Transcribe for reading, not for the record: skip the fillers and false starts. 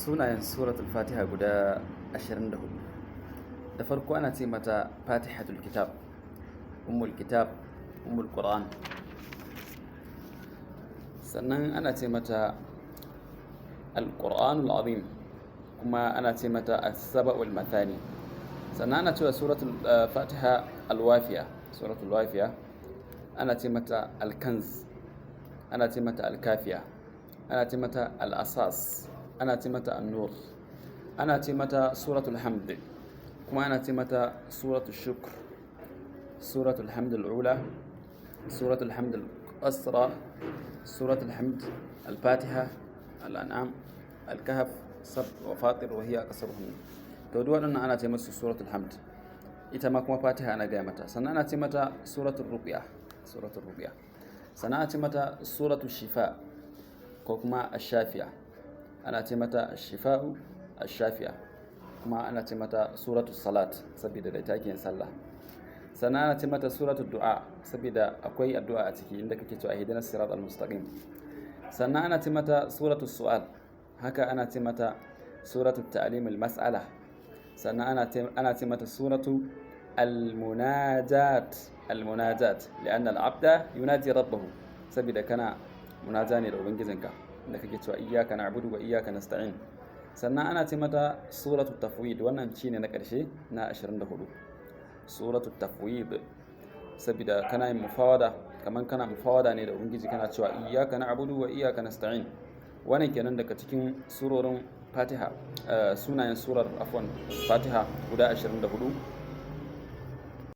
sunayen suratul fatiha guda 24. Da farko ana ce mata fatihatul kitab, ummul kitab, ummul qur'an. Sannan ana ce mata al-qur'anul azim, kuma ana ce mata as-saba'ul mathani. Sannan ana cewa suratul fatiha al-wafiya, suratul wafiya. Ana ce mata al-kanz, ana ce mata al-kafiya, ana ce mata al-asas, ana ce mata an-nur, ana ce mata suratul hamd, kuma ana ce mata suratul shukr, suratul hamd al-ula, suratul hamd al-qasra, suratul hamd al-fatiha, al-an'am, al-kahf, sab wa fatir wa hiya qasruhun. To duk waɗannan ana ce musu suratul hamd. Ita ma kuma fatiha ana gaya mata. Sannan ana ce mata suratul ruqya, suratul ruqya. Sannan ana ce mata suratul shifa ko kuma ash-shafiya. Ana ce mata ash-shifa'u ash-shafiya, kuma ana ce mata suratul salat saboda da take yin sallah. Sannan ana ce mata suratul du'a saboda akwai addu'a a ciki inda kake cewa ihdinas siratal mustaqim. Sannan ana ce mata suratul su'al, haka ana ce mata suratul ta'lim al-mas'ala. Sannan ana ce mata suratu al-munajat, al-munajat li'anna al-'abda yunaji rabbahu, saboda kana munaja ne da ubangijinka inda kake cewa iyyaka na'budu wa iyyaka nasta'in. Sannan ana ce mata suratu tafwid, wannan shine na ƙarshe na 24, suratu tafwid, saboda kana yin mufawada, kaman kana mufawada ne da ubangiji, kana cewa iyyaka na'budu wa iyyaka nasta'in. Wannan kenan daga cikin surorin Fatiha, sunayen surar Fatiha guda 24.